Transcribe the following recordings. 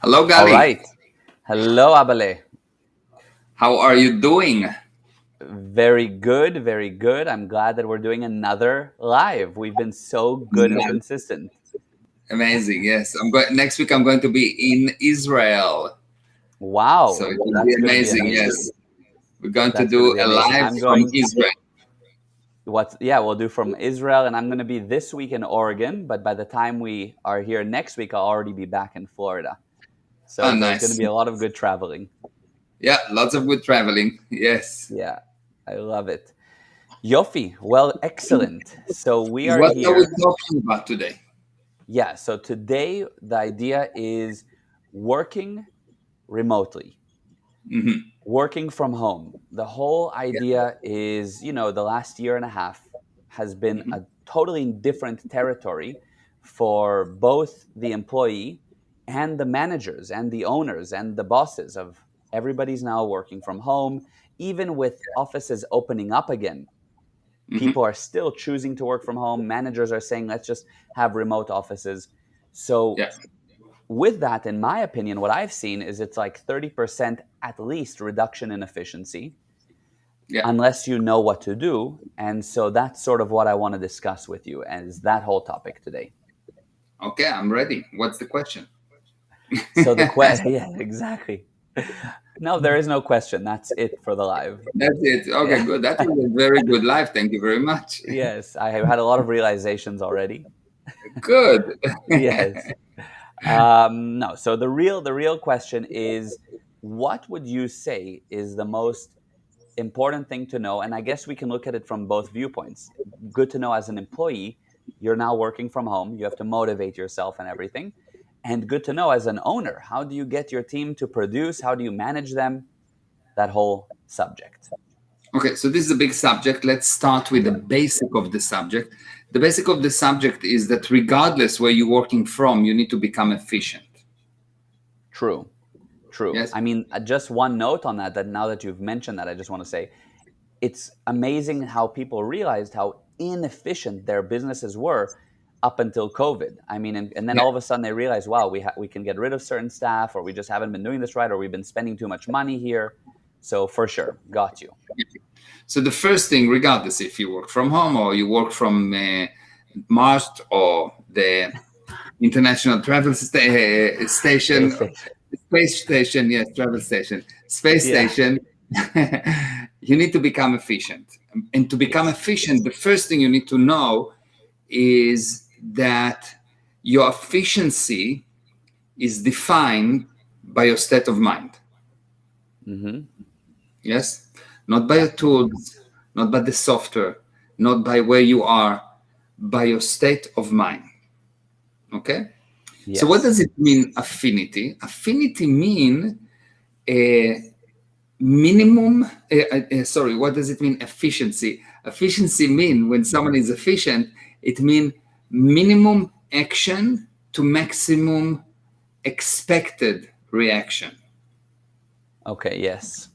Hello, All Gali. right. Hello, Abale. How are you doing? Very good, very good. I'm glad that we're doing another live. We've been so good and Nice. consistent. Amazing. Yes, I'm going next week. I'm going to be in Israel, so Wow, it will be that's going to be amazing. amazing. Yes, we're going to That's going to do be a amazing. live I'm from going, Israel. we'll do from Israel, and I'm going to be this week in Oregon, but by the time we are here next week, I'll already be back in Florida. So Oh, there's going to nice. be a lot of good traveling. Yeah, lots of good traveling. Yes. Yeah, I love it. Yofi, well, excellent. So we are What are we here. talking about today? Yeah, so today the idea is working remotely, Hmm. working from home. The whole Yeah. idea is, the last year and a half has been Hmm. a totally different territory for both the employee and the managers and the owners and the bosses of everybody's now working from home. Even with offices opening up again, Hmm. people are still choosing to work from home. Managers are saying, let's just have remote offices. So Yeah. with that, in my opinion, what I've seen is it's like 30% at least reduction in efficiency, Yeah. unless you know what to do. And so that's sort of what I want to discuss with you, and is that whole topic today. Okay, I'm ready. What's the question? So the That's question, yeah, exactly. No, there is no question. That's it for the live. it. Okay, Yeah. good. That was a very good live. Thank you very much. Yes, I have had a lot of realizations already. Good. Yes. No. So the real question is, what would you say is the most important thing to know? And I guess we can look at it from both viewpoints. Good to know as an employee, you're now working from home, you have to motivate yourself and everything. And good to know as an owner, how do you get your team to produce? How do you manage them? That whole subject. Okay, so this is a big subject. Let's start with the basic of the subject. The basic of the subject is that regardless where you're working from, you need to become efficient. True. True. Yes? I mean, just one note on that, that now that you've mentioned that, I just want to say it's amazing how people realized how inefficient their businesses were up until COVID. I mean, and then Yeah. all of a sudden they realize, wow, we can get rid of certain staff, or we just haven't been doing this right, or we've been spending too much money here. So for sure, got you. So the first thing, regardless if you work from home or you work from Mars or the International Travel Station, Space station. space station, yes, travel station, space Yeah. station, you need to become efficient. And to become Yes. efficient, the first thing you need to know is that your efficiency is defined by your state of mind. Mm-hmm. Yes? Not by Yeah. your tools, not by the software, not by where you are, by your state of mind. Okay? So what does Yes. it mean, affinity? Affinity mean a minimum, sorry, what does it mean, efficiency? Efficiency mean when someone is efficient, it means minimum action to maximum expected reaction. Okay. Yes.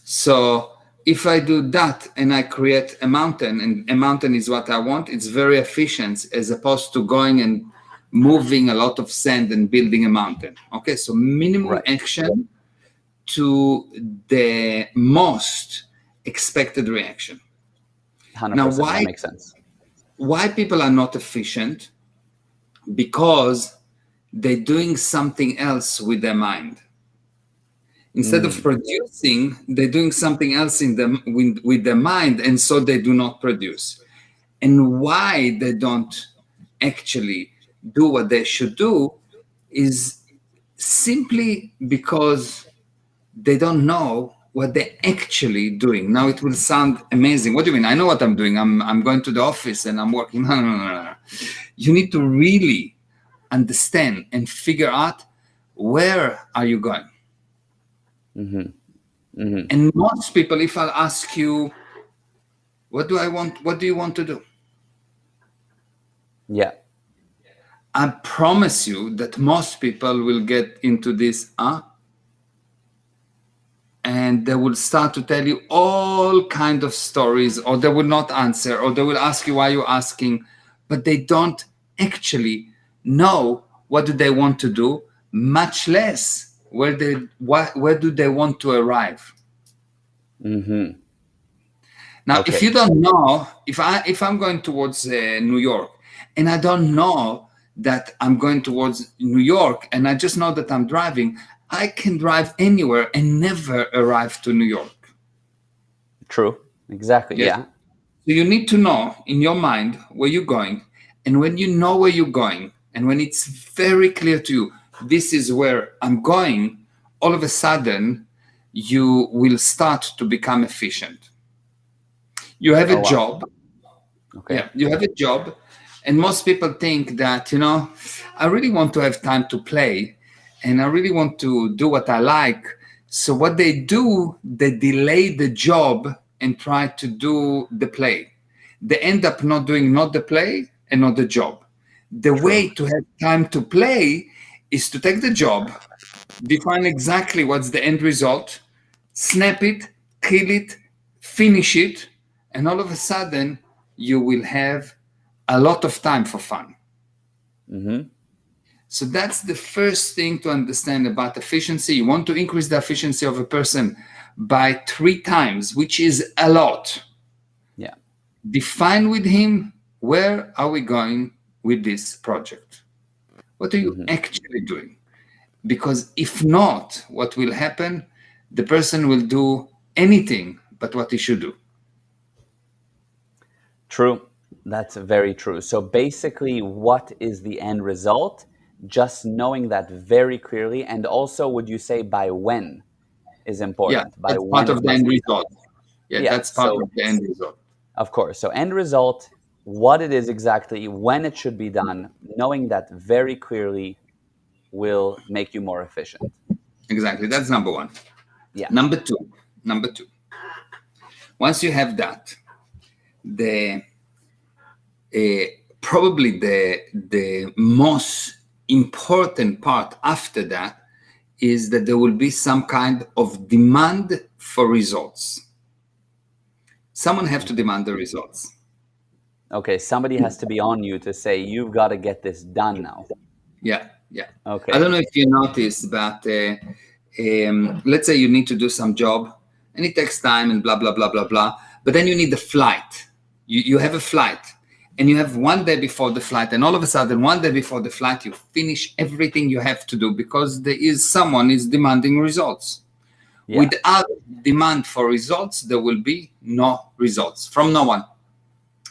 So if I do that and I create a mountain, and a mountain is what I want, it's very efficient as opposed to going and moving a lot of sand and building a mountain. Okay, so minimum Right. action to the most expected reaction. Now, 100%. That why makes sense. people are not efficient? Because they're doing something else with their mind. Instead of Mm. producing, they're doing something else with their mind, and so they do not produce. And why they don't actually do what they should do is simply because they don't know what they're actually doing. Now it will sound amazing. What do you mean? I know what I'm doing. I'm going to the office and I'm working. No, no, no, no, no. You need to really understand and figure out where are you going. Mm-hmm. Mm-hmm. And most people, if I'll ask you, what do I want? What do you want to do? Yeah. I promise you that most people will get into this, and they will start to tell you all kind of stories, or they will not answer, or they will ask you why you're asking, but they don't actually know what do they want to do. much less where do they want to arrive. Mm-hmm. Now, Okay. if you don't know, if I'm going towards New York, and I don't know that I'm going towards New York, and I just know that I'm driving, I can drive anywhere and never arrive to New York. True. Exactly. Yes. Yeah. So you need to know in your mind where you're going, and when you know where you're going, and when it's very clear to you, this is where I'm going, all of a sudden you will start to become efficient. You have a wow. job. Okay. Yeah, you have a job, and most people think that, I really want to have time to play, and I really want to do what I like. So what they do, they delay the job and try to do the play. They end up not doing not the play and not the job. The True. way to have time to play is to take the job, define exactly what's the end result, snap it, kill it, finish it, and all of a sudden you will have a lot of time for fun. Mm-hmm. So that's the first thing to understand about efficiency. You want to increase the efficiency of a person by 3 times, which is a lot. Yeah. Define with him, where are we going with this project? What are you actually doing? Because if not, what will happen? The person will do anything but what he should do. True. That's very true. So basically, what is the end result? Just knowing that very clearly, and also, would you say by when is Yeah, important? By that's part when it of the must end be done. result. Yeah, Yeah. that's part So of the end result. of course. So end result, what it is exactly, when it should be done, knowing that very clearly will make you more efficient. Exactly. That's number one. Yeah. Number two. Once you have that, the probably the most important part after that is that there will be some kind of demand for results. Someone have to demand the results. Okay. Somebody has to be on you to say, you've got to get this done now. Yeah, yeah. Okay. I don't know if you noticed, but let's say you need to do some job and it takes time and blah, blah, blah, blah, blah. But then you need a flight. You have a flight and you have one day before the flight. And all of a sudden, one day before the flight, you finish everything you have to do because there is someone is demanding results. Yeah. Without demand for results, there will be no results from no one,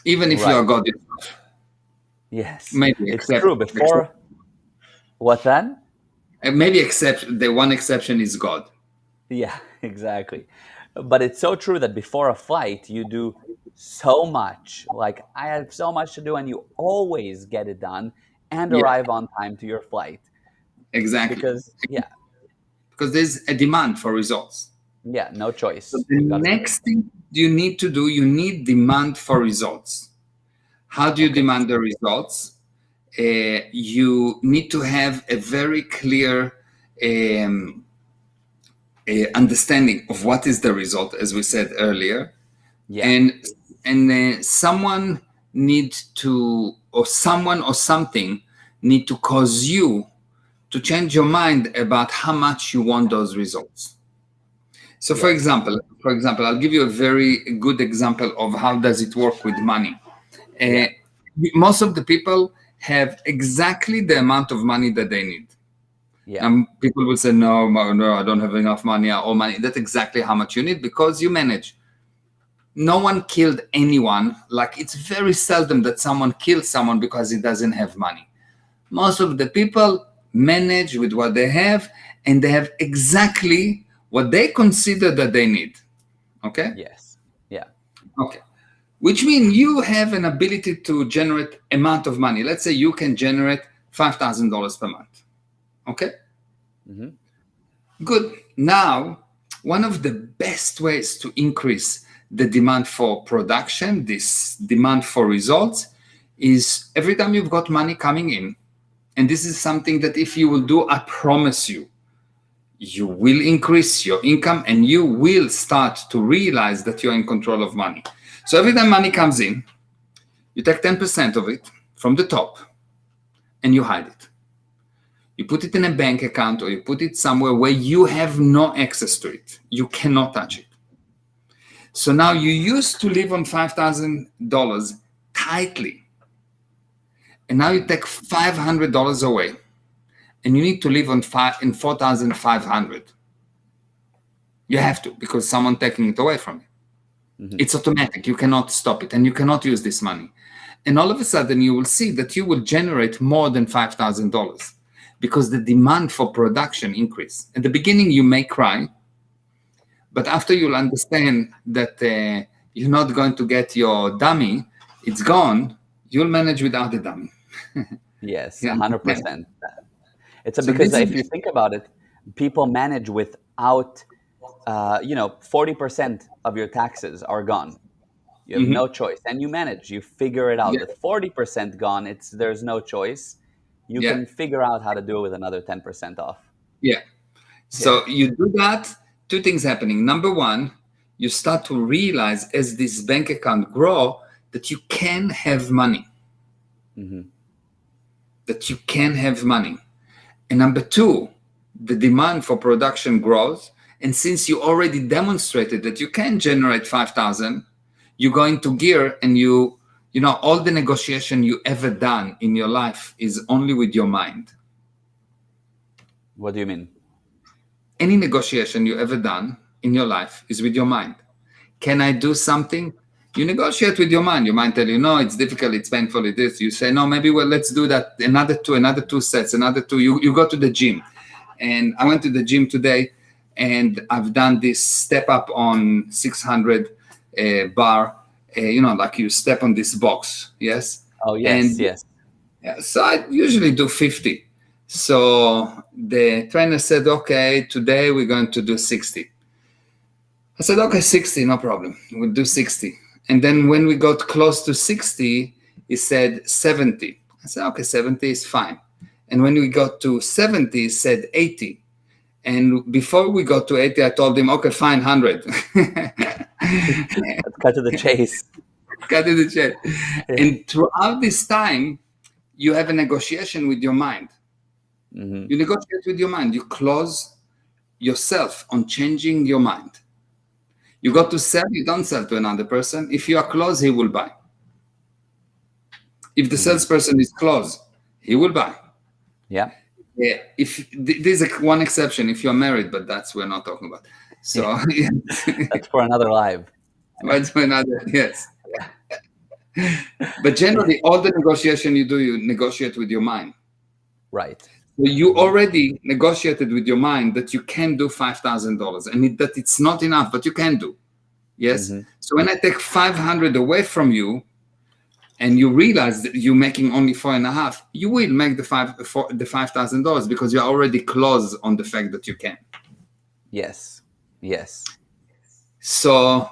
even if you are God yourself. Yes. Maybe It's true. Before, what then? Maybe except the one exception is God. Yeah, exactly. But it's so true that before a flight, you do so much. Like, I have so much to do, and you always get it done and Yeah. arrive on time to your flight. Exactly. Because, yeah, Because there's a demand for results. yeah, no choice. So the You've got to do it. next thing you need to do, you need demand for results. How do you Okay. demand the results? You need to have a very clear understanding of what is the result, as we said earlier. Yeah. And someone need to, or someone or something need to cause you to change your mind about how much you want those results. So for example, I'll give you a very good example of how does it work with money. Most of the people have exactly the amount of money that they need. Yeah. And people will say, no, I don't have enough money or money. That's exactly how much you need because you manage. No one killed anyone. Like, it's very seldom that someone kills someone because he doesn't have money. Most of the people manage with what they have, and they have exactly what they consider that they need. Okay? Yes. Yeah. Okay. Which means you have an ability to generate amount of money. Let's say you can generate $5,000 per month. Okay? Good. Now, one of the best ways to increase the demand for production, this demand for results, is every time you've got money coming in, and this is something that if you will do, I promise you, you will increase your income and you will start to realize that you're in control of money. So every time money comes in, you take 10% of it from the top and you hide it. You put it in a bank account or you put it somewhere where you have no access to it. You cannot touch it. So now you used to live on $5,000 tightly. And now you take $500 away. And you need to live on 4,500. You have to, because someone taking it away from you. Mm-hmm. It's automatic. You cannot stop it, and you cannot use this money. And all of a sudden, you will see that you will generate more than $5,000 because the demand for production increase. At the beginning, you may cry, but after you'll understand that you're not going to get your dummy, it's gone. You'll manage without the dummy. Yes, 100%. It's because if you think about it, people manage without, 40% of your taxes are gone. You have no choice, and you manage. You figure it out. With 40% gone, there's no choice. You can figure out how to do it with another 10% off. So you do that. Two things happening. Number one, you start to realize as this bank account grow that you can have money. That you can have money. And number two, the demand for production grows. And since you already demonstrated that you can generate 5,000, you go into gear, and all the negotiation you ever done in your life is only with your mind. What do you mean? Any negotiation you ever done in your life is with your mind. Can I do something? You negotiate with your mind. Your mind tell you, no, it's difficult, it's painful, it is. You say, no, maybe, let's do that. Another two sets, another two. You go to the gym. And I went to the gym today, and I've done this step up on 600 bar, like you step on this box. Yes. Oh, yes. And, yes. So I usually do 50. So the trainer said, okay, today we're going to do 60. I said, okay, 60, no problem. We'll do 60. And then when we got close to 60, he said 70. I said, okay, 70 is fine. And when we got to 70, he said 80. And before we got to 80, I told him, okay, fine, 100. Let's cut to the chase. Cut to the chase. Yeah. And throughout this time, you have a negotiation with your mind. You negotiate with your mind. You close yourself on changing your mind. You go to sell, you don't sell to another person. If you are close, he will buy. If the salesperson is close, he will buy. Yeah. If there's one exception, if you're married, but we're not talking about. So that's for another live. That's for another, yes. But generally, all the negotiation you do, you negotiate with your mind. Right. So you already negotiated with your mind that you can do $5,000, and that it's not enough, but you can do. Yes. So when I take 500 away from you, and you realize that you're making only 4.5, you will make the $5,000 because you're already close on the fact that you can. Yes. Yes. So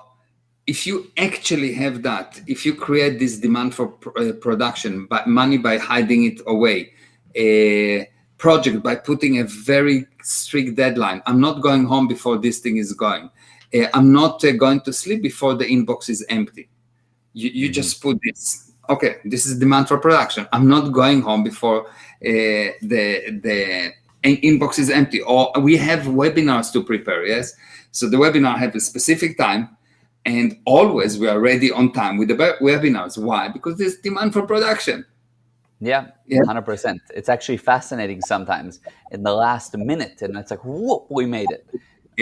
if you actually have that, if you create this demand for production, money by hiding it away, a project by putting a very strict deadline. I'm not going home before this thing is going. I'm not going to sleep before the inbox is empty. You just put this. Okay, this is demand for production. I'm not going home before the inbox is empty. Or we have webinars to prepare, yes? So the webinar have a specific time, and always we are ready on time with the webinars. Why? Because there's demand for production. Yeah, 100%. It's actually fascinating sometimes in the last minute, and it's like, whoop, we made it.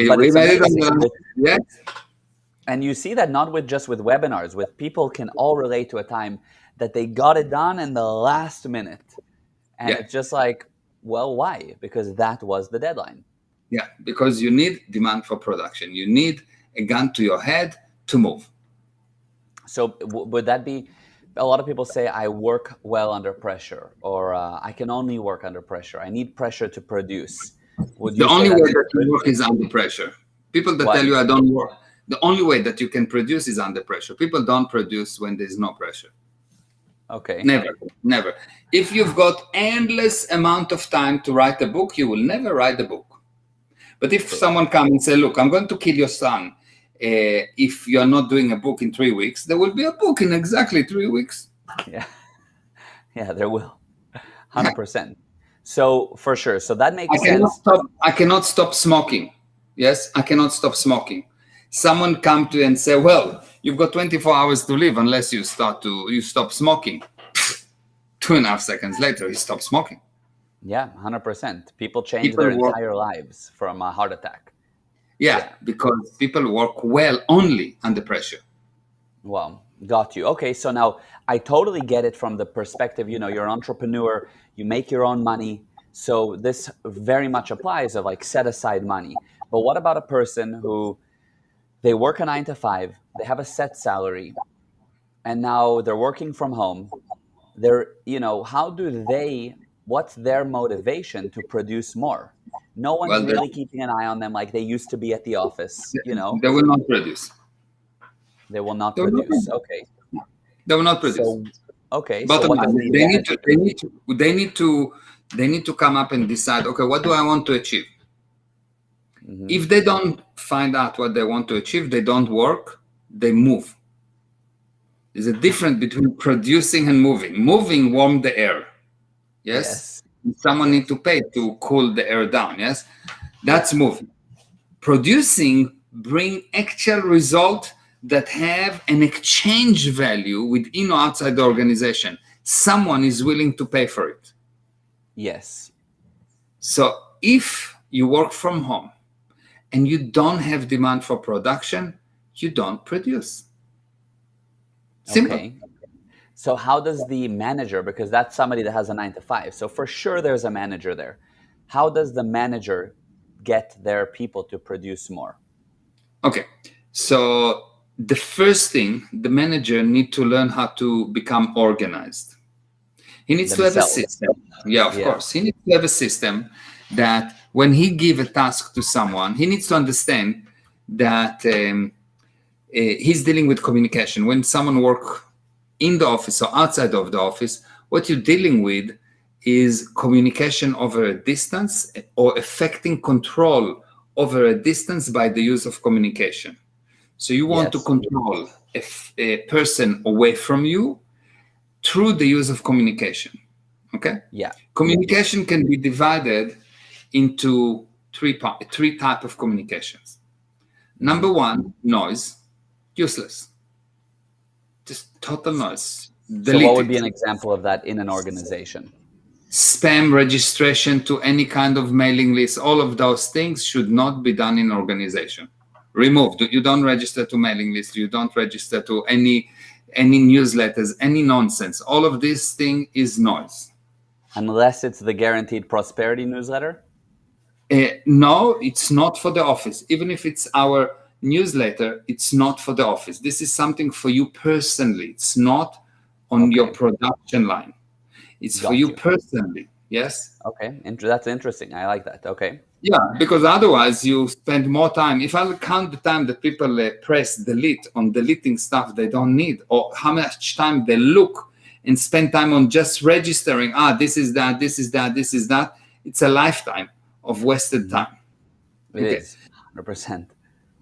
But we made it. Yes. And you see that not just with webinars, with people can all relate to a time that they got it done in the last minute. And it's just like, well, why? Because that was the deadline. Yeah, because you need demand for production. You need a gun to your head to move. So would that be, a lot of people say, I work well under pressure, or I can only work under pressure. I need pressure to produce. The only way that you work is under pressure. People that tell you I don't work, the only way that you can produce is under pressure. People don't produce when there's no pressure. Okay. Never. If you've got endless amount of time to write a book, you will never write a book. But if someone comes and say, look, I'm going to kill your son if you're not doing a book in 3 weeks, there will be a book in exactly 3 weeks. Yeah, there will. 100%. So for sure. So that I makes cannot sense. stop. I cannot stop smoking. Yes, I cannot stop smoking. Someone come to you and say, "Well, you've got 24 hours to live unless you stop smoking." 2.5 seconds later, he stops smoking. Yeah, 100%. People change People their work. entire lives from a heart attack. Yeah, because people work well only under pressure. Well, got you. Okay, so now I totally get it from the perspective, you're an entrepreneur, you make your own money. So this very much applies of like set aside money. But what about a person who they work a 9 to 5, they have a set salary, and now they're working from home. How do what's their motivation to produce more? No one's Well, really keeping an eye on them like they used to be at the office. they will not produce. They will not They will not produce. produce. Okay. They will not produce. So, okay. So Bottom what does line, the manager do? they need to come up and decide. Okay, what do I want to achieve? Mm-hmm. If they don't find out what they want to achieve, they don't work. They move. There's a difference between producing and moving. Moving warm the air. Yes. Someone need to pay to cool the air down. Yes, that's moving. Producing bring actual result that have an exchange value within or outside the organization. Someone is willing to pay for it. Yes. So if you work from home and you don't have demand for production, you don't produce. Simple. Okay. So how does the manager, because that's somebody that has a 9 to 5, so for sure there's a manager there. How does the manager get their people to produce more? Okay. So the first thing, the manager need to learn how to become organized. He needs to have a system. Yeah, of course. He needs to have a system that when he give a task to someone, he needs to understand that he's dealing with communication. When someone work in the office or outside of the office, what you're dealing with is communication over a distance or affecting control over a distance by the use of communication. So you want to control a person away from you through the use of communication. Okay? Yeah. Communication can be divided into three types of communications. Number one, noise, useless. Just total noise. So what would be an example of that in an organization? Spam registration to any kind of mailing list, all of those things should not be done in organization. Removed. You don't register to mailing lists. You don't register to any newsletters, any nonsense. All of this thing is noise. Unless it's the Guaranteed Prosperity newsletter? No, it's not for the office. Even if it's our newsletter, it's not for the office. This is something for you personally. It's not on your production line. It's for you personally. Yes. Okay. That's interesting. I like that. Okay. Yeah, because otherwise you spend more time. If I count the time that people press delete on deleting stuff they don't need, or how much time they look and spend time on just registering, this is that, this is that, this is that, it's a lifetime of wasted time. It is 100%.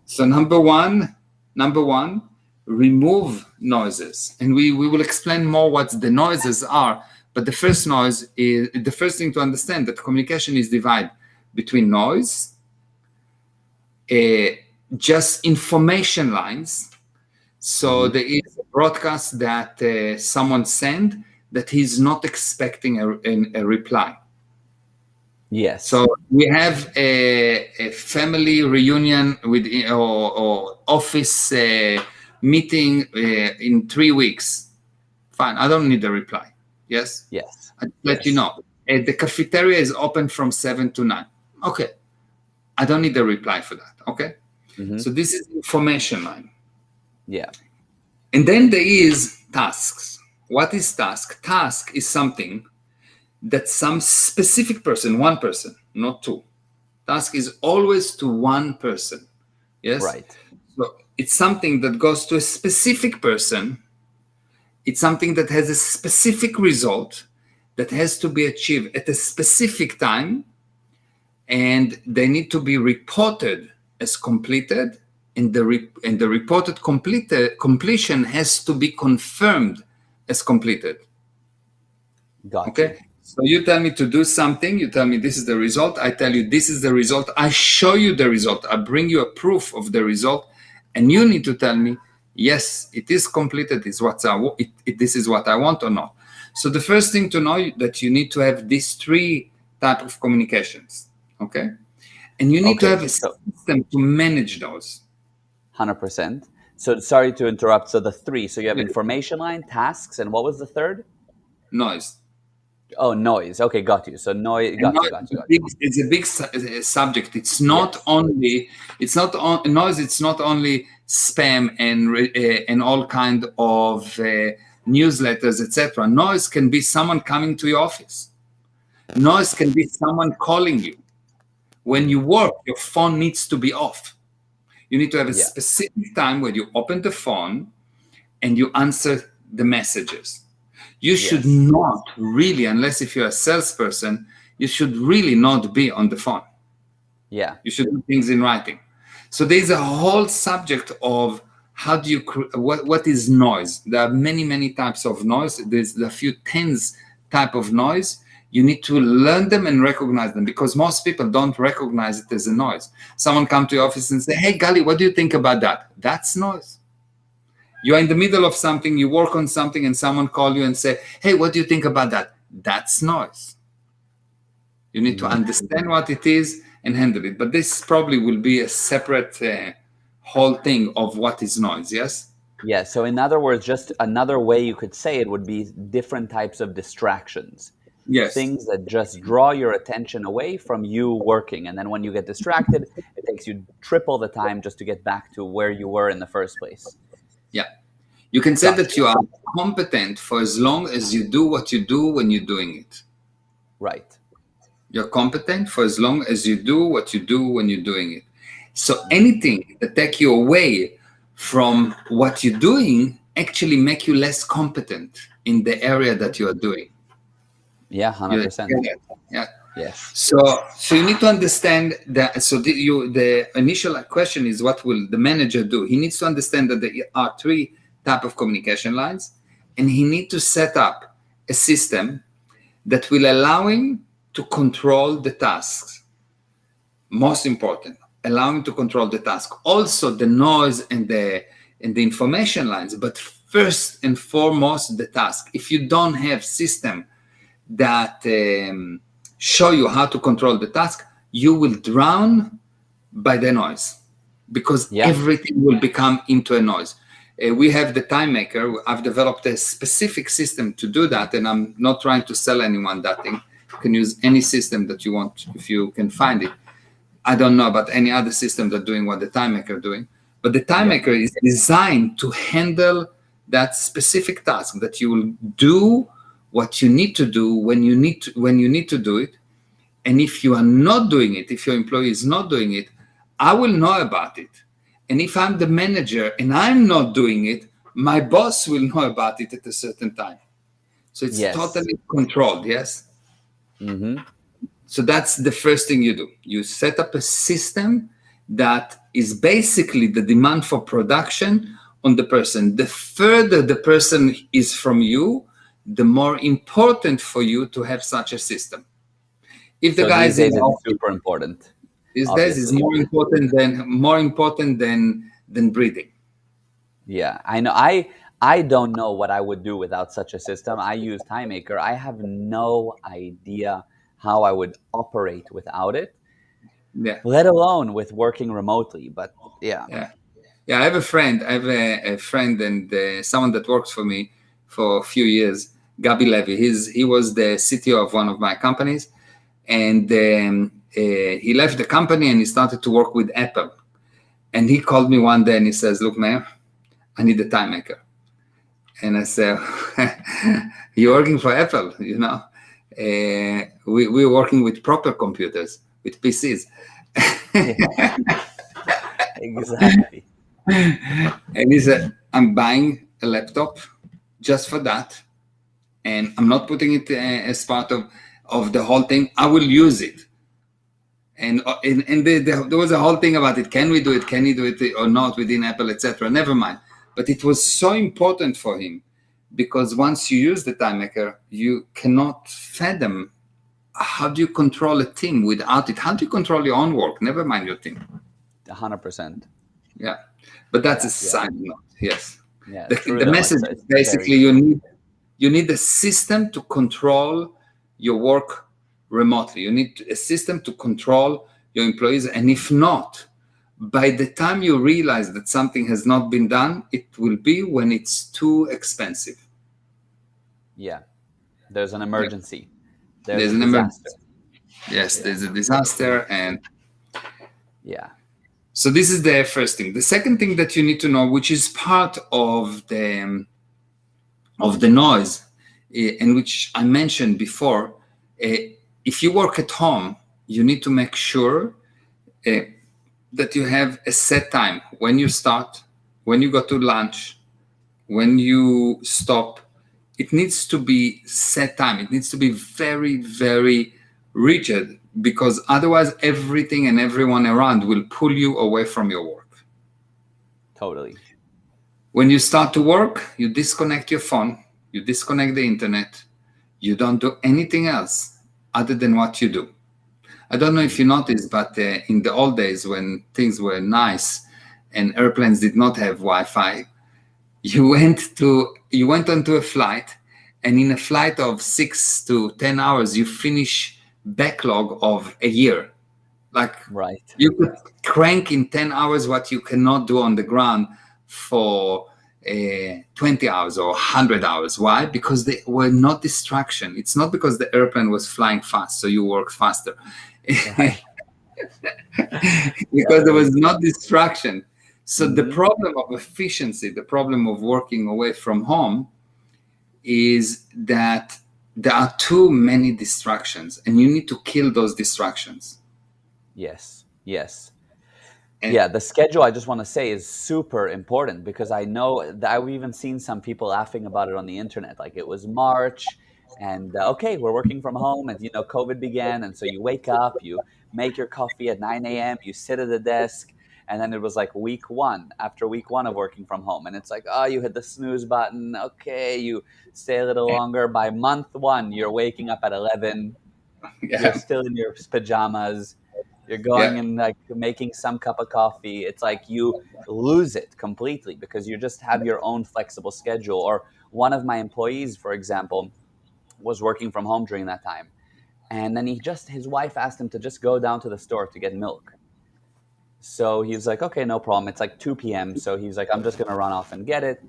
So number one, remove noises. And we will explain more what the noises are. But the first thing to understand that communication is divided between noise, just information lines. So there is a broadcast that someone sent that he's not expecting a reply. Yes. So we have a family reunion with or office meeting in 3 weeks. Fine, I don't need a reply. Yes. Yes. I let you know. The cafeteria is open from 7 to 9. Okay. I don't need a reply for that. Okay. So this is information line. Yeah. And then there is tasks. What is task? Task is something that some specific person, one person, not two. Task is always to one person. Yes. Right. So it's something that goes to a specific person. It's something that has a specific result that has to be achieved at a specific time, and they need to be reported as completed, and the reported completion has to be confirmed as completed. Got okay. You. So you tell me to do something, you tell me this is the result, I tell you this is the result, I show you the result, I bring you a proof of the result, and you need to tell me, yes, it is completed, this is what I want or not. So the first thing to know that you need to have these three type of communications, okay? And you need to have a system to manage those. 100%. So sorry to interrupt. So the three, so you have information line, tasks, and what was the third? Noise. Oh, noise. Okay, got you. So noise, got you. It's a big subject. It's not only, noise. It's not only spam and all kind of newsletters, etc. Noise can be someone coming to your office. Noise can be someone calling you. When you work, your phone needs to be off. You need to have a specific time where you open the phone and you answer the messages. You should not really, unless if you're a salesperson, you should really not be on the phone. Yeah. You should do things in writing. So there's a whole subject of how do you, what is noise? There are many, many types of noise. There's a few tens type of noise. You need to learn them and recognize them, because most people don't recognize it as a noise. Someone come to your office and say, hey, Gali, what do you think about that? That's noise. You're in the middle of something, you work on something, and someone call you and say, hey, what do you think about that? That's noise. You need to understand what it is and handle it. But this probably will be a separate whole thing of what is noise, yes? Yeah, so in other words, just another way you could say it would be different types of distractions. Yes. Things that just draw your attention away from you working. And then when you get distracted, it takes you triple the time just to get back to where you were in the first place. Yeah. You can say that you are competent for as long as you do what you do when you're doing it. Right. You're competent for as long as you do what you do when you're doing it. So anything that take you away from what you're doing actually make you less competent in the area that you are doing. Yeah, 100%. Yeah. Yes. So you need to understand that. So the initial question is, what will the manager do? He needs to understand that there are three type of communication lines, and he needs to set up a system that will allow him to control the tasks. Most important, allow him to control the task. Also the noise and the information lines, but first and foremost the task. If you don't have system that show you how to control the task, you will drown by the noise, because everything will become into a noise. We have the time maker. I've developed a specific system to do that, and I'm not trying to sell anyone that thing. You can use any system that you want if you can find it. I don't know about any other system that doing what the time maker doing, but the time maker is designed to handle that specific task, that you will do what you need to do when you need to do it. And if you are not doing it, if your employee is not doing it, I will know about it. And if I'm the manager and I'm not doing it, my boss will know about it at a certain time. So it's totally controlled, yes? Mm-hmm. So that's the first thing you do. You set up a system that is basically the demand for production on the person. The further the person is from you, the more important for you to have such a system. If the guy is super important. These days is more important than breathing. Yeah, I know. I don't know what I would do without such a system. I use TimeMaker. I have no idea how I would operate without it. Yeah. Let alone with working remotely. But yeah. I have a friend. a friend and someone that works for me for a few years, Gabi Levy. He was the CTO of one of my companies, and he left the company and he started to work with Apple. And he called me one day and he says, look, man, I need a time maker. And I said, you're working for Apple, you know. We're working with proper computers, with PCs. Exactly. And he said, I'm buying a laptop just for that. And I'm not putting it as part of the whole thing. I will use it. And there was a whole thing about it. Can we do it? Can he do it or not within Apple, etc.? Never mind. But it was so important for him because once you use the time maker, you cannot fathom how do you control a team without it. How do you control your own work? Never mind your team. 100%. Yeah, but that's Yeah, a side note. Yes, yeah. True the though. message is It's very basically true. you need a system to control your work remotely. You need a system to control your employees, and if not, by the time you realize that something has not been done, it will be when it's too expensive. Yeah. There's an Yeah. emergency. There's a There's an disaster. emergency. Yes, Yeah. there's a disaster, and Yeah. so this is the first thing. The second thing that you need to know, which is part of the noise, and which I mentioned before, if you work at home, you need to make sure that you have a set time when you start, when you go to lunch, when you stop. It needs to be set time. It needs to be very, very rigid, because otherwise everything and everyone around will pull you away from your work. Totally. When you start to work, you disconnect your phone, you disconnect the internet, you don't do anything else other than what you do. I don't know if you noticed, but in the old days when things were nice and airplanes did not have Wi-Fi, you went onto a flight, and in a flight of 6 to 10 hours, you finish backlog of a year. Like, Right. you could crank in 10 hours what you cannot do on the ground for 20 hours or 100 hours. Why? Because they were not distraction. It's not because the airplane was flying fast, so you work faster. Right. Because there was no distraction. So the Mhm. problem of efficiency, the problem of working away from home, is that there are too many distractions, and you need to kill those distractions. Yes. Yes. And Yeah, the schedule, I just want to say, is super important, because I know that I've even seen some people laughing about it on the internet. Like, it was March, and okay, we're working from home, and COVID began, and so you wake up, you make your coffee at 9 a.m., you sit at the desk, and then it was like week one, after week one of working from home, and it's like, oh, you hit the snooze button, okay, you stay a little longer. By month one, you're waking up at 11, you're yeah, still in your pajamas, you're going yeah, and like making some cup of coffee. It's like you lose it completely because you just have your own flexible schedule. Or one of my employees, for example, was working from home during that time. And then his wife asked him to just go down to the store to get milk. So he's like, okay, no problem. It's like 2 p.m. So he's like, I'm just going to run off and get it.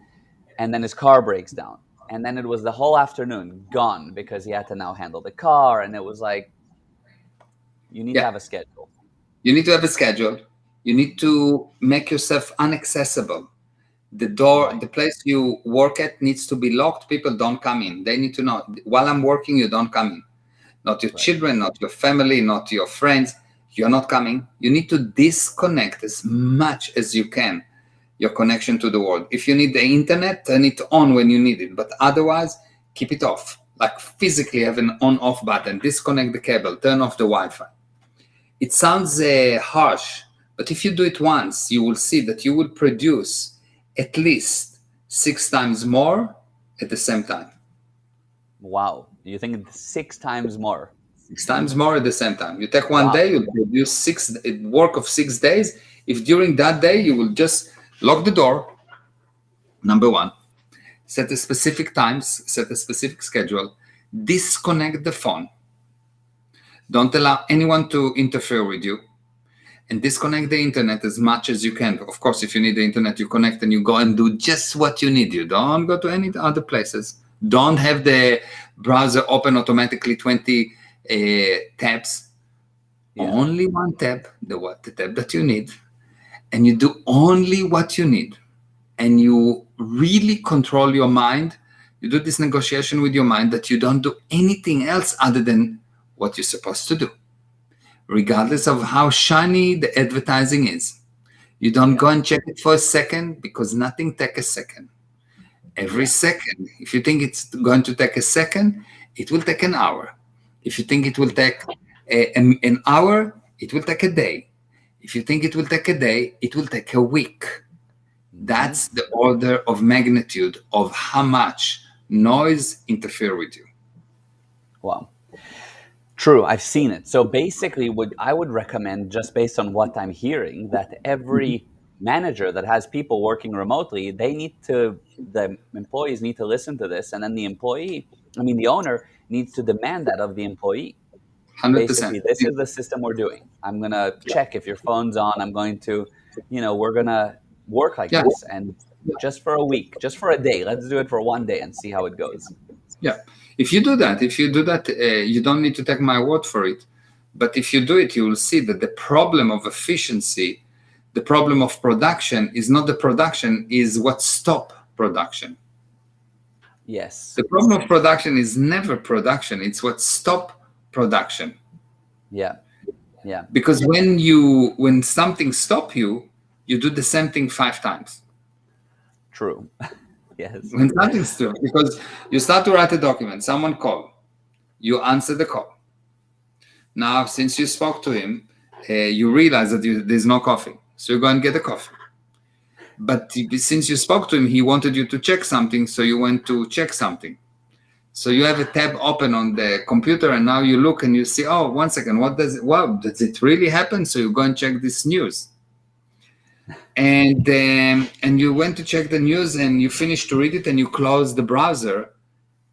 And then his car breaks down. And then it was the whole afternoon gone because he had to now handle the car. And it was like, you need to yeah. have a schedule. You need to have a schedule. You need to make yourself inaccessible. The door, Right, the place you work at needs to be locked. People don't come in. They need to know, while I'm working, you don't come in. Not your right. children, not your family, not your friends. You're not coming. You need to disconnect as much as you can your connection to the world. If you need the internet, turn it on when you need it. But otherwise, keep it off. Like, physically have an on-off button. Disconnect the cable. Turn off the Wi-Fi. It sounds harsh, but if you do it once, you will see that you will produce at least 6 times more at the same time. Wow. You think it's 6 times more? 6 times more at the same time. You take one day, Wow. you'll produce work of 6 days. If during that day you will just lock the door, number one, set a specific times, set a specific schedule, disconnect the phone, don't allow anyone to interfere with you, and disconnect the internet as much as you can. Of course, if you need the internet, you connect and you go and do just what you need. You don't go to any other places. Don't have the browser open automatically 20 tabs. Yeah. Only one tab, the tab that you need, and you do only what you need. And you really control your mind. You do this negotiation with your mind that you don't do anything else other than what you're supposed to do, regardless of how shiny the advertising is. You don't Yeah. go and check it for a second, because nothing takes a second. Every Yeah. second, if you think it's going to take a second, it will take an hour. If you think it will take an hour, it will take a day. If you think it will take a day, it will take a week. Hmm. That's the order of magnitude of how much noise interfere with you. Wow. True, I've seen it. So basically, what I would recommend, just based on what I'm hearing, that every manager that has people working remotely, the employees need to listen to this, and then the owner needs to demand that of the employee. 100%. Basically, this is the system we're doing. I'm going to check if your phone's on. I'm going to, we're going to work like this. And just for a week, just for a day, let's do it for one day and see how it goes. Yeah. If you do that, you don't need to take my word for it. But if you do it, you will see that the problem of efficiency, the problem of production is not the production, is what stop production. Yes. The problem of production is never production. It's what stop production. Yeah. Yeah. Because when something stop you, you do the same thing 5 times. True. Yes. When something's true, because you start to write a document, someone call, you answer the call. Now, since you spoke to him, you realize that there's no coffee, so you go and get a coffee. But since you spoke to him, he wanted you to check something, so you went to check something. So you have a tab open on the computer, and now you look and you see, oh, 1 second, does it really happen? So you go and check this news. And you went to check the news, and you finished to read it, and you closed the browser,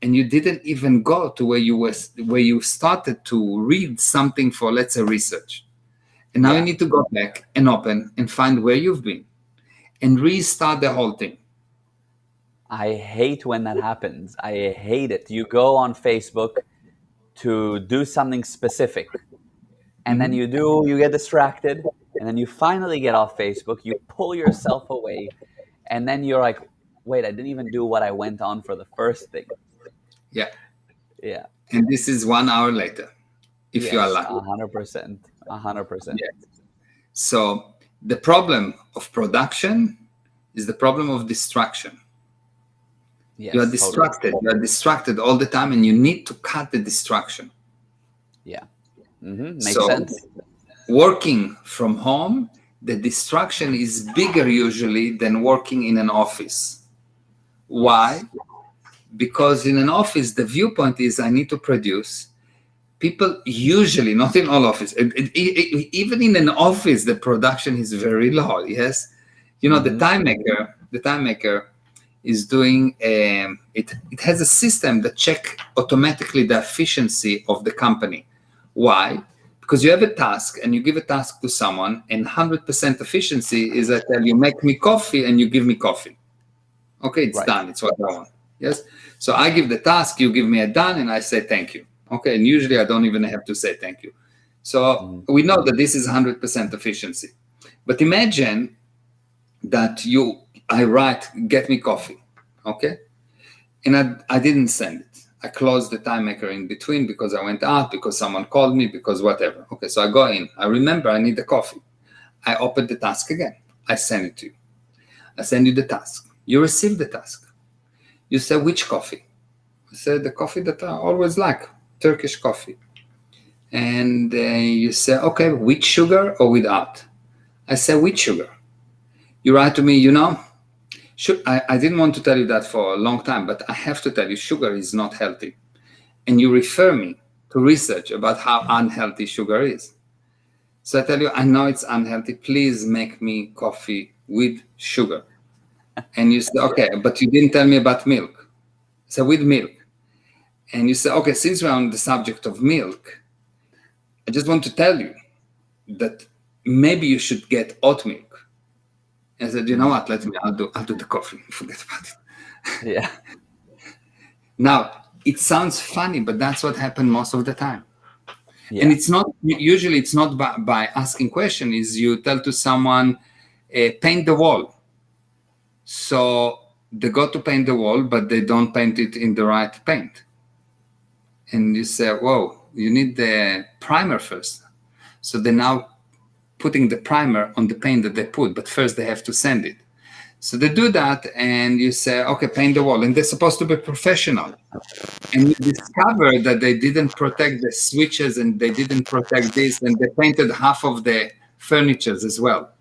and you didn't even go to where you started to read something for, let's say, research. And now you need to go back and open and find where you've been and restart the whole thing. I hate when that happens. I hate it. You go on Facebook to do something specific, and then you get distracted, and then you finally get off Facebook, you pull yourself away, and then you're like, wait, I didn't even do what I went on for the first thing. Yeah. Yeah. And this is 1 hour later, if you are lucky. 100%. 100%. Yeah. So the problem of production is the problem of distraction. Yes, you are distracted. Totally. You are distracted all the time, and you need to cut the distraction. Yeah. Makes sense. Working from home, the distraction is bigger usually than working in an office. Why? Because in an office, the viewpoint is I need to produce. People usually, not in all offices, even in an office, the production is very low. Yes, the time maker is doing. It has a system that check automatically the efficiency of the company. Why? Because you have a task and you give a task to someone, and 100% efficiency is I tell you, make me coffee, and you give me coffee. Okay, it's done. It's what I want. Yes. So I give the task, you give me a done, and I say thank you. Okay, and usually I don't even have to say thank you. So we know that this is 100% efficiency. But imagine that I write, get me coffee, okay? And I didn't send it. I closed the time maker in between because I went out, because someone called me, because whatever. Okay, so I go in. I remember I need the coffee. I open the task again. I send it to you. I send you the task. You receive the task. You say, which coffee? I said, the coffee that I always like, Turkish coffee. And you say, okay, with sugar or without? I say, with sugar. You write to me, I didn't want to tell you that for a long time, but I have to tell you, sugar is not healthy. And you refer me to research about how unhealthy sugar is. So I tell you, I know it's unhealthy. Please make me coffee with sugar. And you say, okay, but you didn't tell me about milk. So with milk. And you say, okay, since we're on the subject of milk, I just want to tell you that maybe you should get oat milk. I said, you know what? I'll do the coffee. Forget about it. Yeah. Now, it sounds funny, but that's what happened most of the time. Yeah. And it's not by asking questions. Is you tell to someone, paint the wall. So they go to paint the wall, but they don't paint it in the right paint. And you say, whoa, you need the primer first. So they're now putting the primer on the paint that they put, but first they have to sand it. So they do that, and you say, okay, paint the wall. And they're supposed to be professional. And you discover that they didn't protect the switches, and they didn't protect this, and they painted half of the furnitures as well.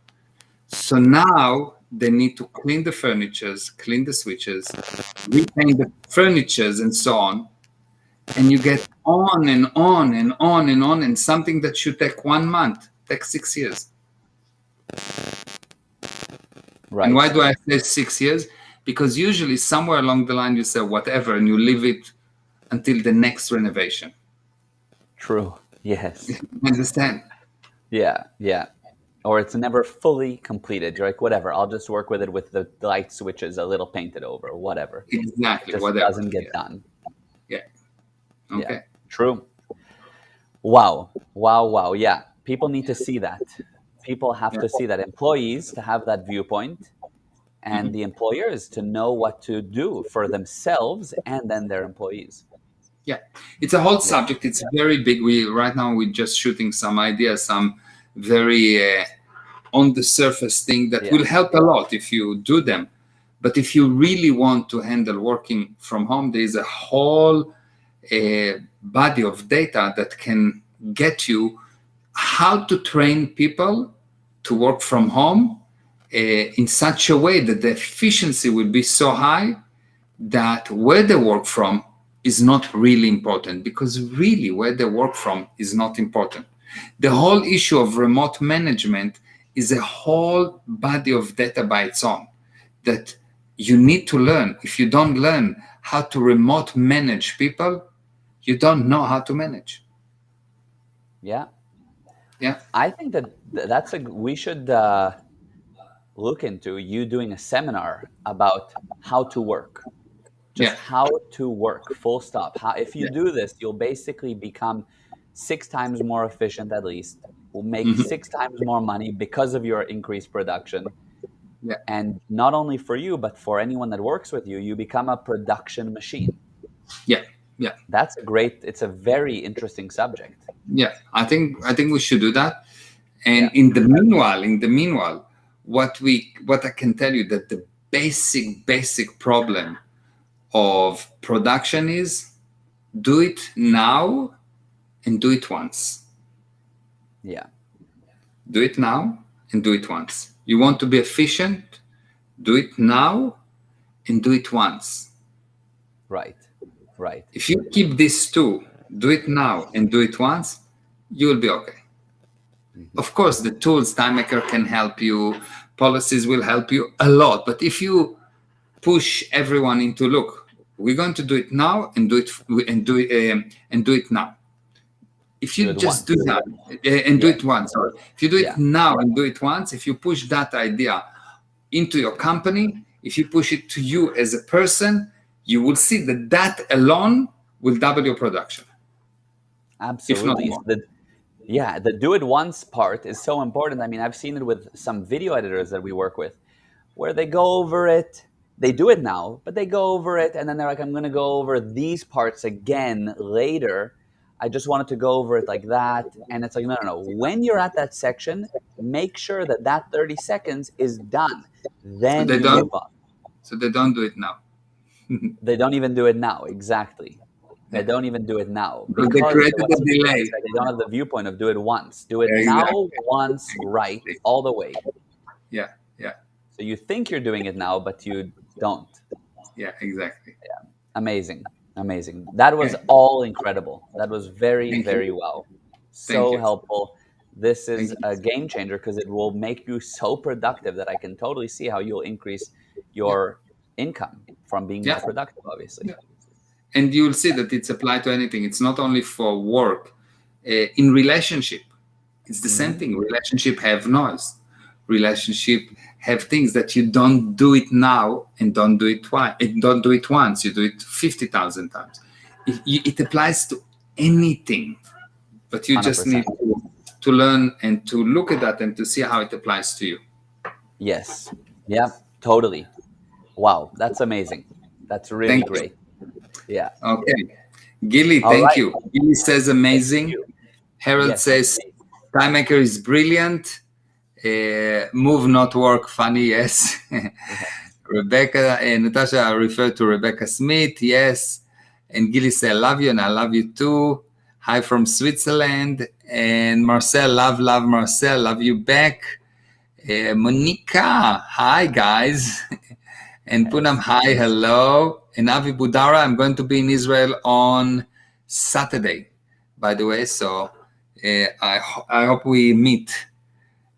So now they need to clean the furnitures, clean the switches, repaint the furnitures, and so on. And you get on and on and on and on, and something that should take 1 month takes 6 years. Right. And why do I say 6 years? Because usually somewhere along the line you say whatever, and you leave it until the next renovation. True. Yes. Understand? Yeah. Yeah. Or it's never fully completed. You're like, whatever, I'll just work with it with the light switches a little painted over, whatever. Exactly. It just whatever. doesn't get done. Yeah. Okay. Yeah. True. Wow. Wow. Wow. Yeah. People need to see that. People have to see that. Employees to have that viewpoint, and the employers to know what to do for themselves and then their employees. Yeah, it's a whole subject. It's very big. Right now we're just shooting some ideas, some very on the surface thing that will help a lot if you do them. But if you really want to handle working from home, there is a whole body of data that can get you how to train people to work from home in such a way that the efficiency will be so high that where they work from is not really important, because really where they work from is not important. The whole issue of remote management is a whole body of data by its own that you need to learn. If you don't learn how to remote manage people, you don't know how to manage. Yeah. Yeah. I think we should look into you doing a seminar about how to work. Just how to work, full stop. If you do this, you'll basically become 6 times more efficient at least. Will make 6 times more money because of your increased production. Yeah. And not only for you, but for anyone that works with you, you become a production machine. Yeah. Yeah. That's it's a very interesting subject. Yeah. I think we should do that. And in the meanwhile, what I can tell you that the basic problem of production is do it now and do it once. Yeah. Do it now and do it once. You want to be efficient, do it now and do it once. Right. Right. If you keep these two, do it now and do it once, you will be okay. Of course, the tools, TimeMaker can help you, policies will help you a lot. But if you push everyone into, look, we're going to do it now and do it now. If you just do that and do it once, or if you do it now and do it once, if you push that idea into your company, if you push it to you as a person, you will see that alone will double your production. Absolutely. The do it once part is so important. I mean, I've seen it with some video editors that we work with, where they go over it. They do it now, but they go over it, and then they're like, I'm going to go over these parts again later. I just wanted to go over it like that. And it's like, no. When you're at that section, make sure that 30 seconds is done. Then you move on. So they don't do it now. They don't even do it now. Exactly. They don't even do it now. Because they created a delay. They don't have the viewpoint of do it once. Do it now, once, right, all the way. Yeah. So you think you're doing it now, but you don't. Yeah, exactly. Yeah. Amazing. That was all incredible. That was very, very well. So helpful. This is a game changer because it will make you so productive that I can totally see how you'll increase your income from being more productive, obviously. Yeah. And you'll see that it's applied to anything. It's not only for work. In relationship, it's the same thing. Relationship have noise. Relationship have things that you don't do it now and don't do it twice. Don't do it once. You do it 50,000 times. It applies to anything, but you 100%. Just need to learn and to look at that and to see how it applies to you. Yes. Yeah. Totally. Wow, that's amazing. That's really great. Yeah. Okay. Gilly, thank you. Gilly says amazing. Harold says TimeMaker is brilliant. Move not work funny, yes. Rebecca and Natasha referred to Rebecca Smith, yes. And Gilly said, I love you and I love you too. Hi from Switzerland. And Marcel, love Marcel, love you back. Monica, hi guys. And Poonam, Yes. hi, hello. And Avi Budara, I'm going to be in Israel on Saturday, by the way. So I hope we meet.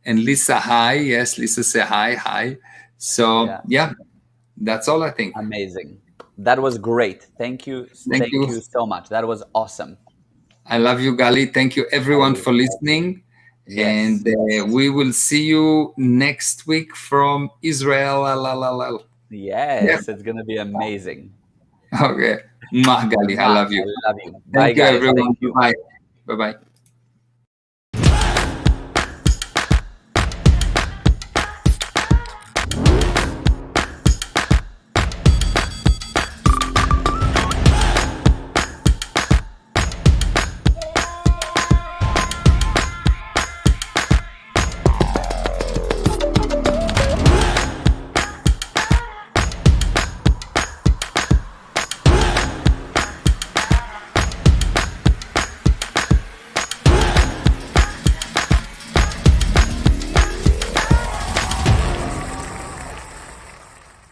And Lisa, hi. Yes, Lisa say hi, hi. So yeah, that's all I think. Amazing. That was great. Thank you. Thank Thank you. you so much. That was awesome. I love you, Gali. Thank you, Love everyone, you. for listening. Yes. And we will see you next week from Israel. Yeah. Yes. It's going to be amazing. Okay. Mwah, Gali. I Mwah. love I you. love you. Bye, Thank you, guys. Thank everyone. you. Bye. Bye bye.